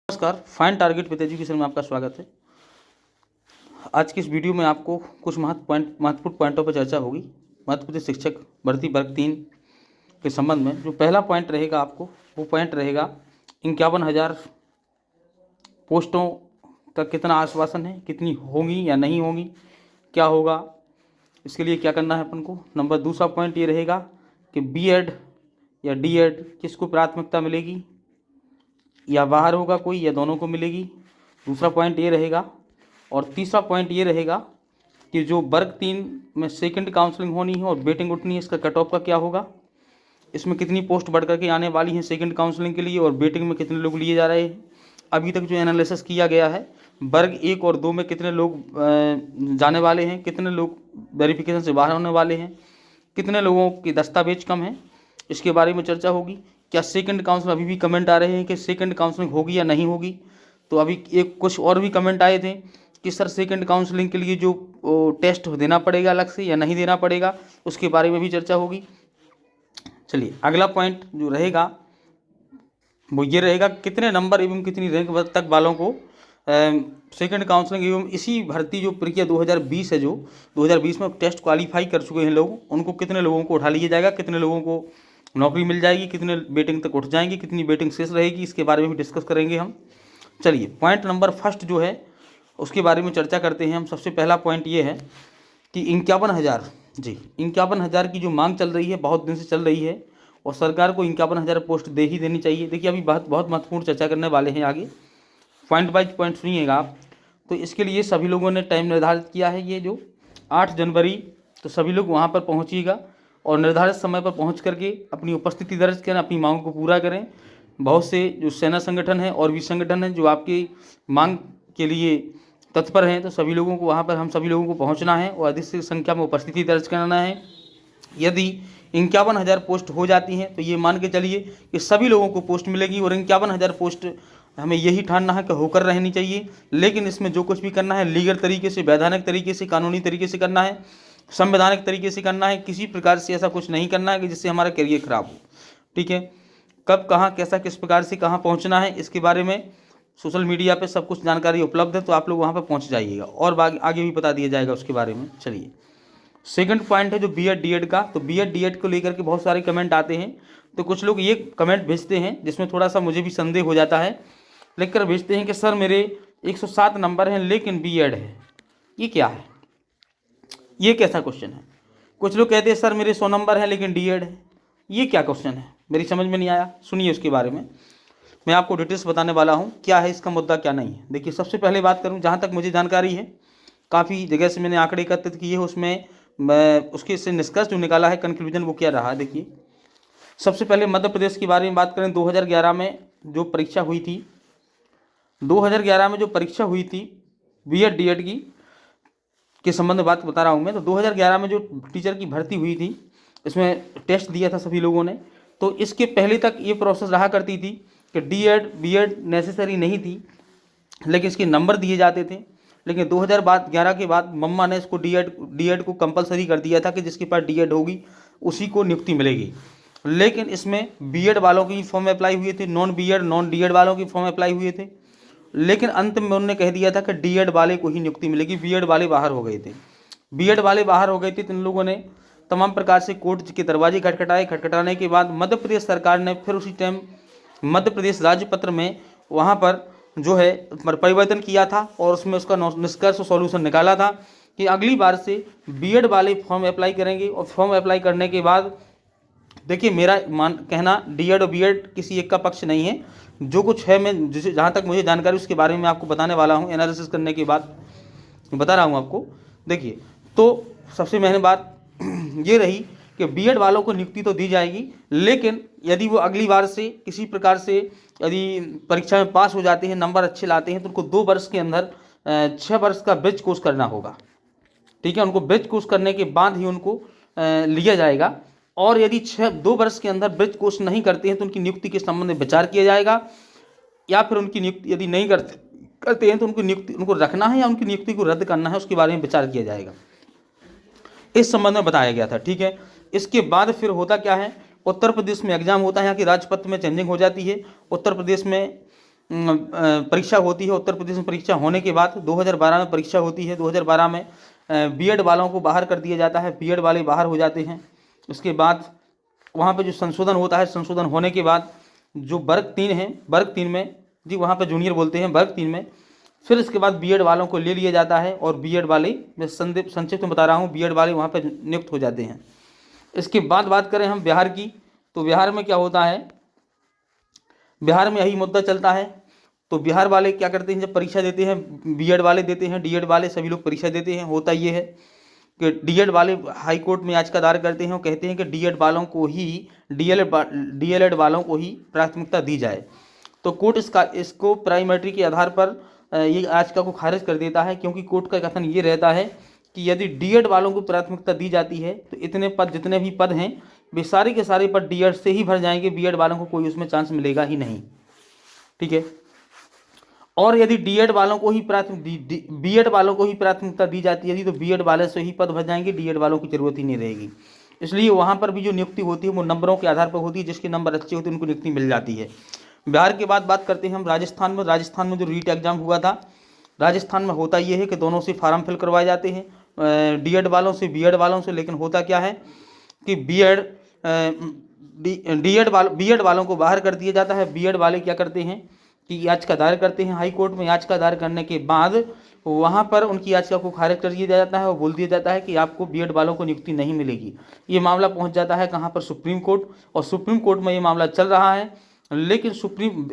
नमस्कार, fine target with education में आपका स्वागत है। आज की इस वीडियो में आपको कुछ महत्वपूर्ण पॉइंटों पर चर्चा होगी। मध्य प्रदेश शिक्षक भर्ती वर्ग 3 के संबंध में जो पहला पॉइंट रहेगा आपको, वो पॉइंट रहेगा 51,000 पोस्टों का कितना आश्वासन है, कितनी होंगी या नहीं होंगी, क्या होगा, इसके लिए क्या करना है अपन को। नंबर दूसरा पॉइंट ये रहेगा कि बीएड या डीएड किसको प्राथमिकता मिलेगी, या बाहर होगा कोई, या दोनों को मिलेगी। दूसरा पॉइंट ये रहेगा। और तीसरा पॉइंट ये रहेगा कि जो वर्ग 3 में सेकंड काउंसलिंग होनी है और वेटिंग उठनी है, इसका कट ऑफ का क्या होगा, इसमें कितनी पोस्ट बढ़ करके आने वाली हैं सेकंड काउंसलिंग के लिए, और वेटिंग में कितने लोग लिए जा रहे हैं। अभी तक जो एनालिसिस किया गया है, वर्ग 1 और 2 में कितने लोग जाने वाले हैं, कितने लोग वेरिफिकेशन से बाहर होने वाले हैं, कितने लोगों के दस्तावेज कम हैं, इसके बारे में चर्चा होगी। क्या सेकंड काउंसलिंग, अभी भी कमेंट आ रहे हैं कि सेकंड काउंसलिंग होगी या नहीं होगी। तो अभी एक कुछ और भी कमेंट आए थे कि सर सेकंड काउंसलिंग के लिए जो टेस्ट देना पड़ेगा अलग से या नहीं देना पड़ेगा, उसके बारे में भी चर्चा होगी। चलिए, अगला पॉइंट जो रहेगा वो ये रहेगा कितने नंबर एवं कितनी रैंक तक वालों को सेकंड काउंसलिंग एवं इसी भर्ती जो प्रक्रिया 2020 है, जो 2020 में टेस्ट क्वालिफाई कर चुके हैं लोग, उनको कितने लोगों को उठा लिया जाएगा, कितने लोगों को नौकरी मिल जाएगी, कितने वेटिंग तक उठ जाएंगे, कितनी वेटिंग शेष रहेगी, इसके बारे में भी डिस्कस करेंगे हम। चलिए, पॉइंट नंबर फर्स्ट जो है उसके बारे में चर्चा करते हैं हम। सबसे पहला पॉइंट ये है कि 51,000 की जो मांग चल रही है, बहुत दिन से चल रही है, और सरकार को 51,000 पोस्ट दे ही देनी चाहिए। देखिए, अभी बहुत महत्वपूर्ण चर्चा करने वाले हैं आगे, पॉइंट बाय पॉइंट सुनिएगा आप। तो इसके लिए सभी लोगों ने टाइम निर्धारित किया है, ये जो 8 जनवरी, तो सभी लोग वहाँ पर पहुँचिएगा और निर्धारित समय पर पहुँच करके अपनी उपस्थिति दर्ज करें, अपनी मांग को पूरा करें। बहुत से जो सेना संगठन है और भी संगठन हैं जो आपकी मांग के लिए तत्पर हैं, तो सभी लोगों को वहाँ पर, हम सभी लोगों को पहुँचना है और अधिक से संख्या में उपस्थिति दर्ज करना है। यदि 51,000 पोस्ट हो जाती हैं तो ये मान के चलिए कि सभी लोगों को पोस्ट मिलेगी, और 51,000 पोस्ट हमें यही ठानना है कि होकर रहनी चाहिए। लेकिन इसमें जो कुछ भी करना है लीगल तरीके से, वैधानिक तरीके से, कानूनी तरीके से करना है, संवैधानिक तरीके से करना है। किसी प्रकार से ऐसा कुछ नहीं करना है कि जिससे हमारा करियर खराब हो। ठीक है, कब, कहाँ, कैसा, किस प्रकार से कहाँ पहुँचना है, इसके बारे में सोशल मीडिया पे सब कुछ जानकारी उपलब्ध है, तो आप लोग वहाँ पर पहुँच जाइएगा और आगे भी बता दिया जाएगा उसके बारे में। चलिए, सेकंड पॉइंट है जो बीएड डीएड का। तो बीएड डीएड को लेकर के बहुत सारे कमेंट आते हैं, तो कुछ लोग ये कमेंट भेजते हैं जिसमें थोड़ा सा मुझे भी संदेह हो जाता है। लिखकर भेजते हैं कि सर मेरे 107 नंबर हैं लेकिन बीएड है। ये क्या है, ये कैसा क्वेश्चन है। कुछ लोग कहते हैं सर मेरे 100 नंबर हैं लेकिन डीएड है। ये क्या क्वेश्चन है, मेरी समझ में नहीं आया। सुनिए, उसके बारे में मैं आपको डिटेल्स बताने वाला हूँ, क्या है इसका मुद्दा, क्या नहीं है। देखिए, सबसे पहले बात करूँ, जहाँ तक मुझे जानकारी है, काफ़ी जगह से मैंने आंकड़े एकत्रित किए हैं, उसमें उसके से निष्कर्ष जो निकाला है, कंक्लूजन, वो क्या रहा। देखिए, सबसे पहले मध्य प्रदेश के बारे में बात करें। 2011 में जो परीक्षा हुई थी, 2011 में जो परीक्षा हुई थी बीएड डीएड की के संबंध में बात बता रहा हूँ मैं। तो 2011 में जो टीचर की भर्ती हुई थी, इसमें टेस्ट दिया था सभी लोगों ने। तो इसके पहले तक ये प्रोसेस रहा करती थी कि डीएड बीएड नेसेसरी नहीं थी, लेकिन इसके नंबर दिए जाते थे। लेकिन 2011 के बाद मम्मा ने इसको डीएड को कंपलसरी कर दिया था कि जिसके पास डीएड होगी उसी को नियुक्ति मिलेगी। लेकिन इसमें बीएड वालों की फॉर्म अप्लाई हुए थे, नॉन डीएड वालों की फॉर्म अप्लाई हुए थे। लेकिन अंत में उन्होंने कह दिया था कि डीएड वाले को ही नियुक्ति मिलेगी। बीएड वाले बाहर हो गए थे, बीएड वाले बाहर हो गए थे। तो इन लोगों ने तमाम प्रकार से कोर्ट के दरवाजे खटखटाए। खटखटाने के बाद मध्य प्रदेश सरकार ने फिर उसी टाइम मध्य प्रदेश राज्य पत्र में वहाँ पर जो है परिवर्तन किया था, और उसमें उसका निष्कर्ष सॉल्यूशन निकाला था कि अगली बार से बीएड वाले फॉर्म अप्लाई करेंगे। और फॉर्म अप्लाई करने के बाद, देखिए, मेरा कहना डीएड और बीएड किसी एक का पक्ष नहीं है। जो कुछ है, मैं जिसे जहाँ तक मुझे जानकारी उसके बारे में आपको बताने वाला हूँ। एनालिसिस करने के बाद बता रहा हूँ आपको। देखिए, तो सबसे मेन बात ये रही कि बीएड वालों को नियुक्ति तो दी जाएगी, लेकिन यदि वो अगली बार से किसी प्रकार से यदि परीक्षा में पास हो जाते हैं, नंबर अच्छे लाते हैं, तो उनको 2 वर्ष के अंदर 6 वर्ष का ब्रिज कोर्स करना होगा। ठीक है, उनको ब्रिज कोर्स करने के बाद ही उनको लिया जाएगा। और यदि 2 वर्ष के अंदर ब्रिज कोर्स नहीं करते हैं तो उनकी नियुक्ति के संबंध में विचार किया जाएगा, या फिर उनकी नियुक्ति यदि नहीं करते हैं तो उनको रखना है या उनकी नियुक्ति को रद्द करना है, उसके बारे में विचार किया जाएगा। इस संबंध में बताया गया था। ठीक है, इसके बाद फिर होता क्या है, उत्तर प्रदेश में एग्जाम होता है, यहाँ की राजपत्र में चेंजिंग हो जाती है। उत्तर प्रदेश में परीक्षा होती है। उत्तर प्रदेश में परीक्षा होने के बाद 2012 में परीक्षा होती है। 2012 में बीएड वालों को बाहर कर दिया जाता है, बीएड वाले बाहर हो जाते हैं। उसके बाद वहाँ पे जो संशोधन होता है, संशोधन होने के बाद जो वर्ग 3 है, वर्ग 3 में जी वहाँ पे जूनियर बोलते हैं, वर्ग 3 में फिर इसके बाद बीएड वालों को ले लिया जाता है और बीएड वाले, मैं संक्षिप्त में बता रहा हूँ, बीएड वाले वहाँ पे नियुक्त हो जाते हैं। इसके बाद बात करें हम बिहार की, तो बिहार में क्या होता है, बिहार में यही मुद्दा चलता है। तो बिहार वाले क्या करते हैं, जब परीक्षा देते हैं, बीएड वाले देते हैं, डीएड वाले सभी लोग परीक्षा देते हैं। होता ये है कि डीएड वाले हाई कोर्ट में याचिका दायर करते हैं और कहते हैं कि डीएड वालों को ही, डीएलएड वालों को ही प्राथमिकता दी जाए। तो कोर्ट इसको प्राइमरी के आधार पर ये याचिका को खारिज कर देता है, क्योंकि कोर्ट का कथन ये रहता है कि यदि डीएड वालों को प्राथमिकता दी जाती है तो इतने पद, जितने भी पद हैं, वे सारे के सारे पद डीएड से ही भर जाएंगे, बीएड वालों को कोई उसमें चांस मिलेगा ही नहीं। ठीक है। और यदि बीएड वालों को ही प्राथमिकता दी जाती है तो बीएड वाले से ही पद भर जाएंगे, डीएड वालों की जरूरत ही नहीं रहेगी। इसलिए वहाँ पर भी जो नियुक्ति होती है वो नंबरों के आधार पर होती है, जिसके नंबर अच्छे होते हैं उनको नियुक्ति मिल जाती है। बिहार के बाद बात करते हैं हम राजस्थान में। राजस्थान में जो रीट एग्जाम हुआ था, राजस्थान में होता ये है कि दोनों से फार्म फिल करवाए जाते हैं, डीएड वालों से, बीएड वालों से। लेकिन होता क्या है कि बीएड वालों को बाहर कर दिया जाता है। बीएड वाले क्या करते हैं कि याचिका दायर करते हैं हाई कोर्ट में। याचिका दायर करने के बाद वहाँ पर उनकी याचिका को खारिज कर दिया जाता है और बोल दिया जाता है कि आपको बीएड वालों को नियुक्ति नहीं मिलेगी। ये मामला पहुँच जाता है कहाँ पर, सुप्रीम कोर्ट, और सुप्रीम कोर्ट में ये मामला चल रहा है। लेकिन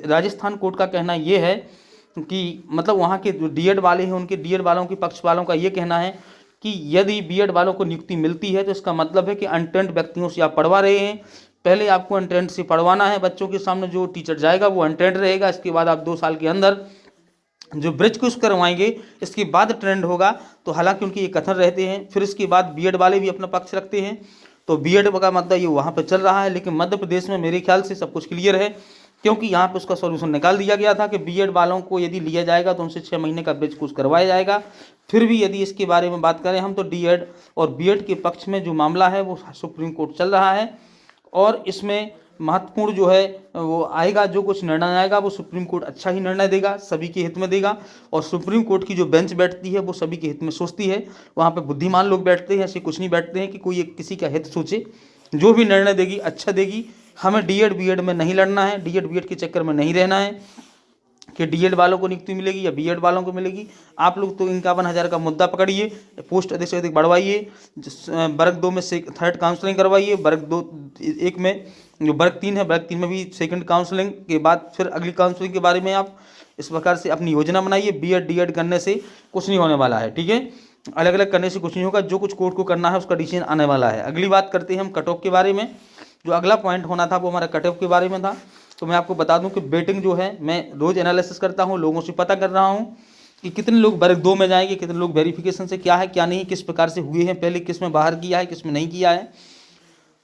राजस्थान कोर्ट का कहना ये है कि मतलब वहाँ के जो डीएड वाले हैं, उनके डीएड वालों के पक्ष वालों का ये कहना है कि यदि बीएड वालों को नियुक्ति मिलती है तो इसका मतलब है कि अनट्रेंड व्यक्तियों से आप पढ़वा रहे हैं। पहले आपको अनट्रेंड से पढ़वाना है, बच्चों के सामने जो टीचर जाएगा वो अनट्रेंड रहेगा। इसके बाद आप 2 साल के अंदर जो ब्रिज क्विज करवाएंगे, इसके बाद ट्रेंड होगा। तो हालांकि उनके ये कथन रहते हैं। फिर इसके बाद बीएड वाले भी अपना पक्ष रखते हैं। तो बीएड का मतलब ये वहाँ पर चल रहा है। लेकिन मध्य प्रदेश में मेरे ख्याल से सब कुछ क्लियर है, क्योंकि यहाँ पे उसका सॉल्यूशन निकाल दिया गया था कि बीएड वालों को यदि लिया जाएगा तो उनसे 6 महीने का ब्रिज कोर्स करवाया जाएगा। फिर भी यदि इसके बारे में बात करें हम, तो डीएड और बीएड के पक्ष में जो मामला है वो सुप्रीम कोर्ट चल रहा है, और इसमें महत्वपूर्ण जो है वो आएगा, जो कुछ निर्णय आएगा वो सुप्रीम कोर्ट अच्छा ही निर्णय देगा, सभी के हित में देगा। और सुप्रीम कोर्ट की जो बेंच बैठती है वो सभी के हित में सोचती है। वहाँ पे बुद्धिमान लोग बैठते हैं, ऐसे कुछ नहीं बैठते हैं कि कोई एक किसी का हित सोचे। जो भी निर्णय देगी अच्छा देगी। हमें डीएड बीएड में नहीं लड़ना है, डीएड बीएड के चक्कर में नहीं रहना है कि डीएड वालों को नियुक्ति मिलेगी या बीएड वालों को मिलेगी। आप लोग तो 51,000 का मुद्दा पकड़िए, पोस्ट अधिक से अधिक बढ़वाइए, वर्ग 2 में थर्ड काउंसलिंग करवाइए, वर्ग 1 में जो वर्ग 3 है, वर्ग 3 में भी सेकंड काउंसलिंग के बाद फिर अगली काउंसलिंग के बारे में आप इस प्रकार से अपनी योजना बनाइए। बीएड डीएड करने से कुछ नहीं होने वाला है। ठीक है, अलग अलग करने से कुछ नहीं होगा। जो कुछ कोर्ट को करना है उसका डिसीजन आने वाला है। अगली बात करते हैं हम कट ऑफ के बारे में। जो अगला पॉइंट होना था वो हमारा कट ऑफ के बारे में था। तो मैं आपको बता दूं कि बेटिंग जो है, मैं रोज़ एनालिसिस करता हूं, लोगों से पता कर रहा हूं कि कितने लोग वर्ग 2 में जाएंगे, कितने लोग वेरिफिकेशन से क्या है क्या नहीं, किस प्रकार से हुए हैं, पहले किस में बाहर किया है, किस में नहीं किया है,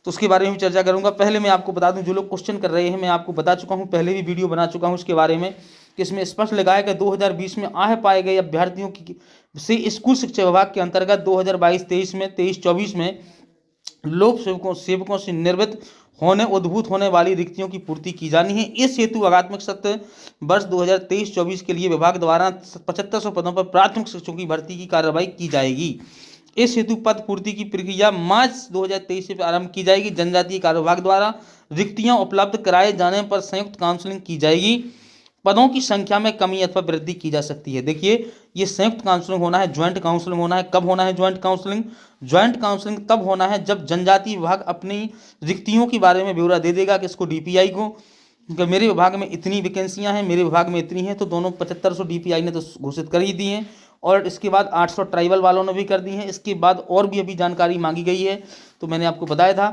तो उसके बारे में भी चर्चा करूंगा। पहले मैं आपको बता दूं, जो लोग क्वेश्चन कर रहे हैं, मैं आपको बता चुका हूं, पहले भी वीडियो बना चुका हूं उसके बारे में, कि इसमें स्पष्ट लगाया कि 2020 में आह पाए गए अभ्यर्थियों की से स्कूल शिक्षा विभाग के अंतर्गत 2022-23 में 23-24 में लोक सेवकों से निर्मित उद्भूत होने वाली रिक्तियों की पूर्ति की जानी है। इस हेतु आगामी सत्र वर्ष 2023-24 के लिए विभाग द्वारा 7500 पदों पर प्राथमिक शिक्षकों की भर्ती की कार्रवाई की जाएगी। इस हेतु पद पूर्ति की प्रक्रिया मार्च 2023 से प्रारंभ की जाएगी। जनजातीय कार्य विभाग द्वारा रिक्तियां उपलब्ध कराए जाने पर संयुक्त काउंसलिंग की जाएगी। पदों की संख्या में कमी अथवा वृद्धि की जा सकती है। देखिए, ये संयुक्त काउंसलिंग होना है, ज्वाइंट काउंसलिंग होना है। कब होना है ज्वाइंट काउंसलिंग? ज्वाइंट काउंसलिंग तब होना है जब जनजातीय विभाग अपनी रिक्तियों के बारे में ब्यौरा दे देगा कि इसको डीपीआई को, कि मेरे विभाग में इतनी वैकेंसियां हैं, मेरे विभाग में इतनी हैं। तो दोनों 7500 डीपीआई ने तो घोषित कर ही दी हैं, और इसके बाद 800 ट्राइबल वालों ने भी कर दी हैं। इसके बाद और भी अभी जानकारी मांगी गई है। तो मैंने आपको बताया था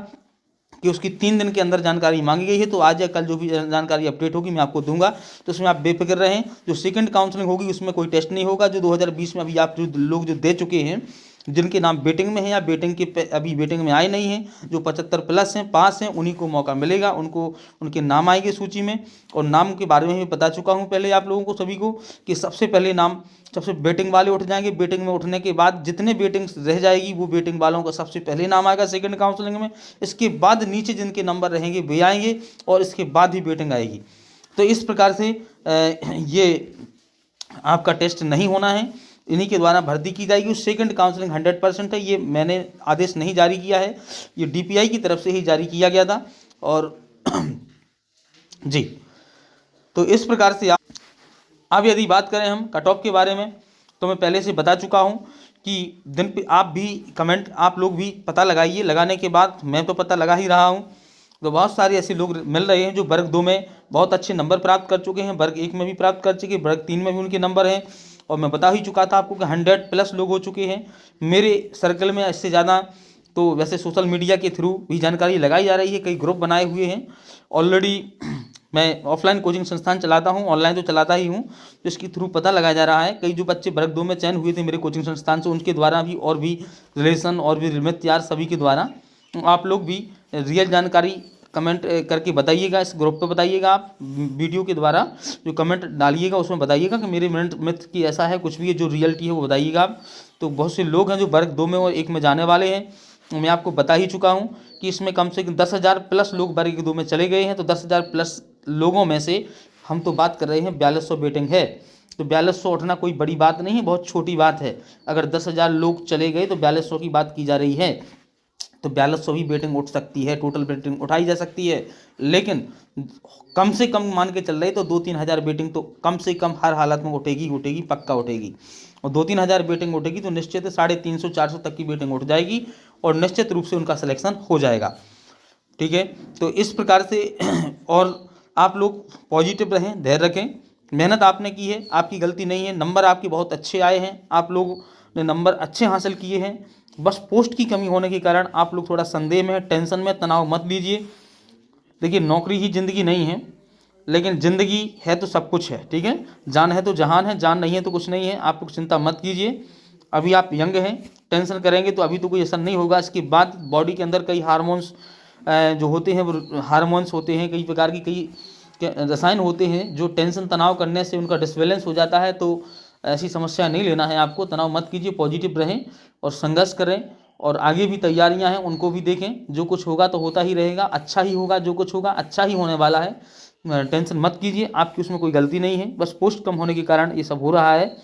कि उसकी 3 दिन के अंदर जानकारी मांगी गई है। तो आज या कल जो भी जानकारी अपडेट होगी मैं आपको दूंगा। तो उसमें आप बेफिक्र रहें। जो सेकंड काउंसलिंग होगी उसमें कोई टेस्ट नहीं होगा। जो 2020 में अभी आप जो लोग जो दे चुके हैं, जिनके नाम वेटिंग में हैं या वेटिंग के अभी वेटिंग में आए नहीं हैं, जो 75+ हैं, पास हैं, उन्हीं को मौका मिलेगा। उनको उनके नाम आएंगे सूची में। और नाम के बारे में भी बता चुका हूँ पहले आप लोगों को सभी को, कि सबसे पहले नाम सबसे वेटिंग वाले उठ जाएंगे। वेटिंग में उठने के बाद जितने वेटिंग रह जाएगी वो वेटिंग वालों का सबसे पहले नाम आएगा सेकंड काउंसलिंग में। इसके बाद नीचे जिनके नंबर रहेंगे वे आएंगे, और इसके बाद ही वेटिंग आएगी। तो इस प्रकार से ये आपका टेस्ट नहीं होना है, इन्हीं के द्वारा भर्ती की जाएगी। सेकंड काउंसलिंग 100% है, ये मैंने आदेश नहीं जारी किया है, ये DPI की तरफ से ही जारी किया गया था। और जी, तो इस प्रकार से अब यदि बात करें हम कट ऑफ के बारे में, तो मैं पहले से बता चुका हूँ कि दिन पे आप भी कमेंट, आप लोग भी पता लगाइए, लगाने के बाद मैं तो पता लगा ही रहा हूँ। तो बहुत सारे ऐसे लोग मिल रहे हैं जो वर्ग 2 में बहुत अच्छे नंबर प्राप्त कर चुके हैं, वर्ग 1 में भी प्राप्त कर चुके, वर्ग 3 में भी उनके नंबर हैं। और मैं बता ही चुका था आपको कि 100+ लोग हो चुके हैं मेरे सर्कल में, इससे ज़्यादा तो वैसे सोशल मीडिया के थ्रू भी जानकारी लगाई जा रही है, कई ग्रुप बनाए हुए हैं ऑलरेडी। मैं ऑफलाइन कोचिंग संस्थान चलाता हूं, ऑनलाइन तो चलाता ही हूं, तो इसके थ्रू पता लगाया जा रहा है। कई जो बच्चे वर्ग 2 में चयन हुए थे मेरे कोचिंग संस्थान से, उनके द्वारा भी, और भी रिलेशन और भी रिमित यार सभी के द्वारा, आप लोग भी रियल जानकारी कमेंट करके बताइएगा, इस ग्रुप पे बताइएगा, आप वीडियो के द्वारा जो कमेंट डालिएगा उसमें बताइएगा कि मेरे मिथ की ऐसा है, कुछ भी है जो रियलिटी है वो बताइएगा आप। तो बहुत से लोग हैं जो वर्ग 2 में और 1 में जाने वाले हैं। मैं आपको बता ही चुका हूँ कि इसमें कम से कम 10,000+ लोग वर्ग 2 में चले गए हैं। तो 10,000+ लोगों में से हम तो बात कर रहे हैं 4200 वेटिंग है। तो 4200 उठना कोई बड़ी बात नहीं है, बहुत छोटी बात है। अगर 10,000 लोग चले गए तो 4200 की बात की जा रही है, तो 4200 भी वेटिंग उठ सकती है, टोटल वेटिंग उठाई जा सकती है। लेकिन कम से कम मान के चल रही तो 2-3 हज़ार वेटिंग तो कम से कम हर हालत में उठेगी, उठेगी, पक्का उठेगी। और 2-3 हज़ार वेटिंग उठेगी तो निश्चित 350-400 तक की वेटिंग उठ जाएगी और निश्चित रूप से उनका सिलेक्शन हो जाएगा। ठीक है, तो इस प्रकार से और आप लोग पॉजिटिव रहें, धैर्य रखें, मेहनत आपने की है, आपकी गलती नहीं है, नंबर आपके बहुत अच्छे आए हैं, आप लोगों ने नंबर अच्छे हासिल किए हैं। बस पोस्ट की कमी होने के कारण आप लोग थोड़ा संदेह में, टेंशन में, तनाव मत लीजिए। देखिए, नौकरी ही ज़िंदगी नहीं है, लेकिन ज़िंदगी है तो सब कुछ है। ठीक है, जान है तो जहान है, जान नहीं है तो कुछ नहीं है। आप लोग चिंता मत कीजिए, अभी आप यंग हैं, टेंशन करेंगे तो अभी तो कोई असर नहीं होगा। इसके बाद बॉडी के अंदर कई हार्मोन्स जो होते हैं, वो हार्मोन्स होते हैं, कई प्रकार की कई रसायन होते हैं जो टेंशन तनाव करने से उनका डिसबैलेंस हो जाता है। तो ऐसी समस्या नहीं लेना है आपको, तनाव मत कीजिए, पॉजिटिव रहें और संघर्ष करें। और आगे भी तैयारियां हैं, उनको भी देखें, जो कुछ होगा तो होता ही रहेगा, अच्छा ही होगा, जो कुछ होगा अच्छा ही होने वाला है। टेंशन मत कीजिए, आपकी उसमें कोई गलती नहीं है, बस पोस्ट कम होने के कारण ये सब हो रहा है।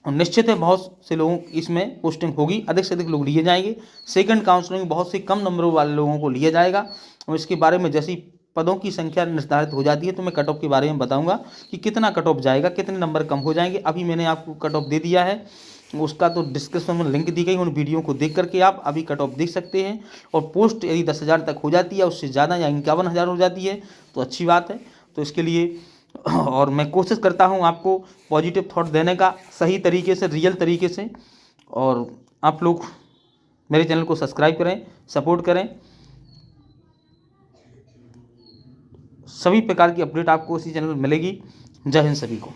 और निश्चित है बहुत से लोगों की इसमें पोस्टिंग होगी, अधिक से अधिक लोग लिए जाएंगे। सेकंड काउंसलिंग में बहुत से कम नंबरों वाले लोगों को लिया जाएगा। और इसके बारे में जैसी पदों की संख्या निर्धारित हो जाती है तो मैं कट ऑफ के बारे में बताऊंगा कि कितना कट ऑफ जाएगा, कितने नंबर कम हो जाएंगे। अभी मैंने आपको कट ऑफ दे दिया है, उसका तो डिस्क्रिप्शन में लिंक दी गई, उन वीडियो को देख करके आप अभी कट ऑफ देख सकते हैं। और पोस्ट यदि 10,000 तक हो जाती है, उससे ज़्यादा या 51,000 हो जाती है तो अच्छी बात है। तो इसके लिए और मैं कोशिश करता हूं आपको पॉजिटिव थॉट देने का, सही तरीके से, रियल तरीके से। और आप लोग मेरे चैनल को सब्सक्राइब करें, सपोर्ट करें। सभी प्रकार की अपडेट आपको इसी चैनल में मिलेगी। जय हिंद सभी को।